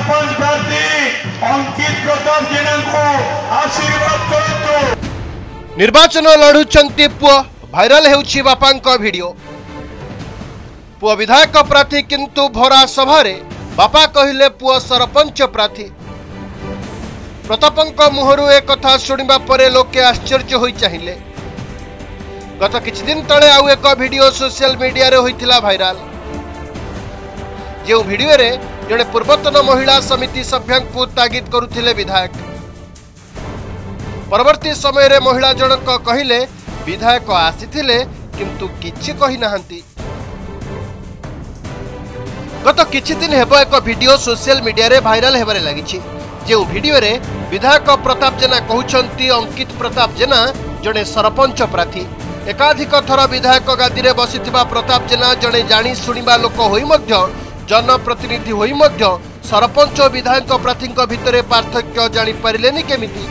सरपंच प्रार्थी अंकित प्रताप जेना को आशीर्वाद करतु। निर्वाचन लड़ुचंती पुआ भाइराल हेउछि बापांक वीडियो। पुआ विधायक प्रार्थी किंतु भरा सभारे बापा कहिले पुआ सरपंच प्रार्थी। प्रतापंक मुहरु एक कथा शुणिबा परे लोके आश्चर्य होई चाहिए। गत किछि दिन तले आउ एक वीडियो सोशल मीडिया रे होइथिला भाइराल। जो वीडियो रे जड़े पूर्वतन महिला समिति सभ्य को तागिद करुथिले विधायक। परवर्ती समय रे महिला जनक कहिले विधायक आसीथिले किंतु किछि कहि नाहंती। गत किछि दिन हेबो एक वीडियो सोशल मीडिया रे भाइराल हेबारे लागिछि। जो वीडियो रे विधायक प्रताप जेना कहउछंती अंकित प्रताप जेना जड़े सरपंच प्रार्थी। एकाधिक थर विधायक गादी रे बसिथिबा प्रताप जेना जड़े जानी सुनिबा लोक होई मध्य जनप्रतिनिधि होई मध्य सरपंच और विधायक प्रार्थी भितर पार्थक्य जानी पारिलेनी केमिति।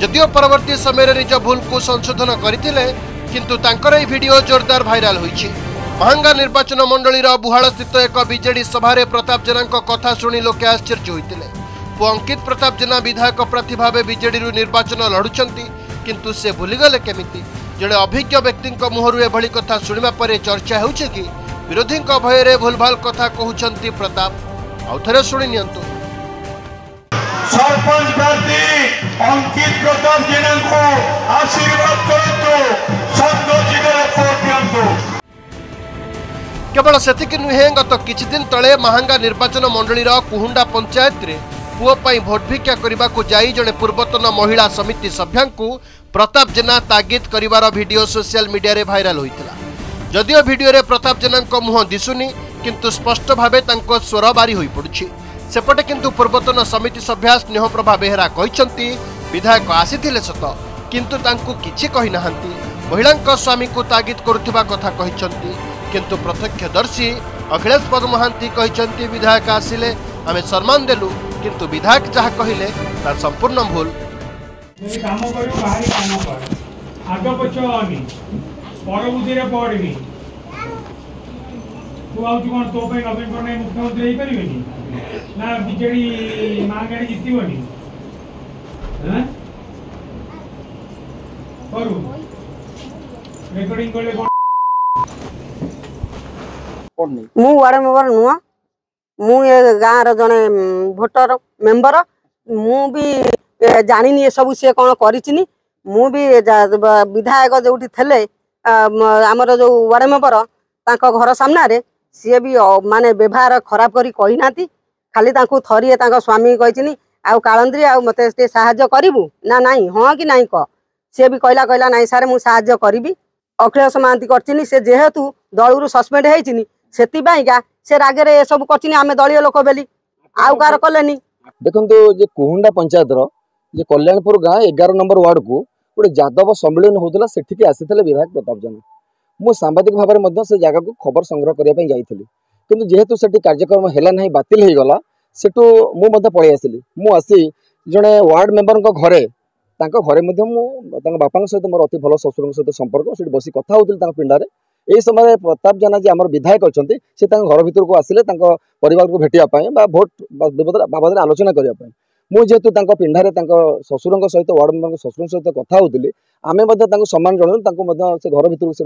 जदियो परवर्ती समय निज भूल को संशोधन करथिले किंतु तांकर ए वीडियो जोरदार भाइराल होईछि। महांगा निर्वाचन मंडलीर बुहाल स्थित एक बीजेडी सभारे प्रताप जेना कथा शुणी लोके आश्चर्य होइतिले। अंकित प्रताप जेना विधायक प्रार्थी भाव बीजेडी निर्वाचन लड़ुचंती किंतु से भूलीगले केमिति। जड़े अभिज्ञ व्यक्ति मुहरु एभली कथा शुणिबा परे चर्चा होउछि कि विरोधी भୟରେ भूलभाल कथा कहउछंती प्रताप। आउ थरे शुणी नियंतु। सरपंच प्रार्थी अंकित प्रताप जेना को आशीर्वाद करतु। संतोषीकर वोट दियंतु। केवल सेतिक नुहे गत किछि दिन तले महांगा निर्वाचन मंडलीर कुहुंडा पंचायत रे पुओ पाई भोट भिक्षा करने को जाई जड़े पूर्वतन महिला समिति सभ्या प्रताप जेना तागिद करिवार वीडियो सोशल मीडिया रे भाइराल होइतिला। जदियो वीडियो रे प्रताप जेना मुह दिसुनी किंतु स्पष्ट भावे तांको स्वर बारी होई पड़ुछि। सेपटे किंतु पूर्वतन समिति सभ्या स्नेहप्रभा बेहेरा कहिसंती विधायक आसीथिले सत किंतु तांको किछि कहि नाहंती। महिलांक स्वामी को तागिद करुथिबा कथा कहिसंती किंतु प्रत्यक्षदर्शी अखिलेश पद महांती कहिसंती विधायक आसिले आमे सम्मान देलु किंतु विधायक जहाँ कहले तार संपूर्ण भूल। काम करू बाहरी काम कर आग पछ अनि परबुद्धि रे पड़नी तू आउ कोन तो पे नवीन पटनायक मुख्यमंत्री होई परिबेनी ना बीजेडी मांगाड़ी जितिबनी हैं करू रेकर्डिंग करले मु वार्ड मेंबर नुआ मु ये गाँव जने भोटर मेंबर मु भी जानी ये सब सी कौन कर मु भी विधायक जो थे आमर जो वार्ड मेंबर घर सामने सी भी माने व्यवहार खराब करी कही ना खाली थरी स्वामी कही आउ कालंद्री आ मते साहाय्य करिवु ना नहीं हाँ कि नहीं कह सी भी कहला नहीं सारे मु साहाय्य करी। अखिलेश महांती कर से जेहेतु दलू सस्पेंड होती से रागे ये सब कर आम दलीय लोक बेली आउ कार कले। देखो जे कुहुंडा पंचायत जे कल्याणपुर गाँ 11 नंबर वार्ड को गोटे यादव सम्मेलन होता से आसी विधायक प्रताप जेना। मु सांबादिक भाव में से जगह को खबर संग्रह करने जाइली किंतु जेहेतु से कार्यक्रम है ना बातिल हो गला सेठू मुझे पलि आसली मु आसी जड़े वार्ड मेंबर घरे घरे बापा सहित मोर अति भल शशुर सहित संपर्क से बस कथा होती पिंडारे यही समय प्रताप जेना जी आम विधायक अच्छा से घर भर को आसिले परिवार को भेटापी भोट बाबद आलोचना करने मुझे पिंडारे शशुर सहित वार्ड मेंबर शशुर सहित कथा होती आम सम्मान जन से घर भर से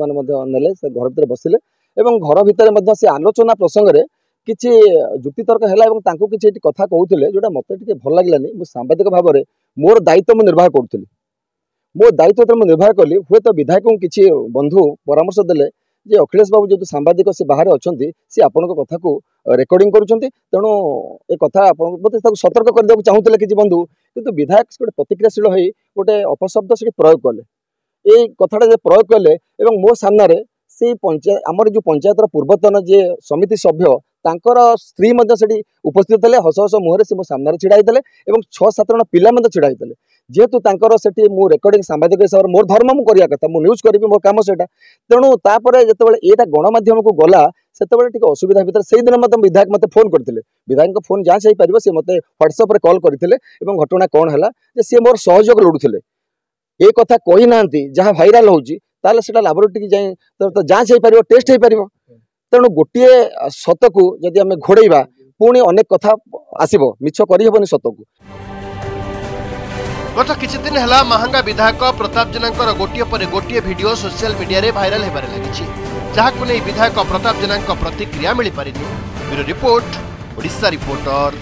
नेले से घर भर बसिले घर भर से आलोचना प्रसंग में किसी जुक्तितर्क है कि कथा कहते जोटा मत भल लगे मुझे सांबादिक भाव में मोर दायित्व मुझे निर्वाह करूँ मो दायित्व मुझे निर्वाह कली हुए तो विधायक को किसी बंधु परामर्श देले जे अखिलेश बाबू जो सांबादिक से बाहर अच्छा सी आपण कथा को रेकर्डिंग करुँच तेणु ए कथा मत सतर्क करने चाहूले किसी बंधु किंतु विधायक गोटे प्रतिक्रियाशील हो गोटे अपशब्द से प्रयोग कले ये कथाटा प्रयोग कले मो सामने से पंचायत आमर जो पंचायतर पूर्वतन जे समिति सभ्य तांकर स्त्री उपस्थित थे हस हस मुहर से मो सामने छिड़ाई 6-7 जन पिला छिड़ाई जेहेतु तांकर सेठी मु रेकर्डिंग सांबादिक हिसाब से मोर धर्म मु करिया कथा मु न्यूज करी मोर काम सेटा तेणु तापर जेतेबेले एटा गणमाध्यम को गला सेतेबेले टिके असुविधा भितर से दिन मत विधायक मते फोन करथिले विधायक फोन जांच होई परिबो से मते व्हाट्सएप रे कॉल करथिले एवं घटना कोन हला जे से मोर सहयोग लोडुथिले ए कथा कहि नांती जहां वायरल होउची ताले सेटा लैबोरेटरी जाय तो जांच होई परिबो टेस्ट होई परिबो तेणु गोटे सत को जदि आम घोड़ेबा पुणी अनेक कथा आसीबो मिछ करि हेबनी सतकू। गत किछि दिन हला महांगा विधायक प्रताप जेना गोटिए पर गोटिए वीडियो सोशल मीडिया रे भाइराल हेबारे लागिछि, जहाकु नै विधायक प्रताप जेना प्रतिक्रिया मिली पारिनी। Bureau report, Odisha reporter.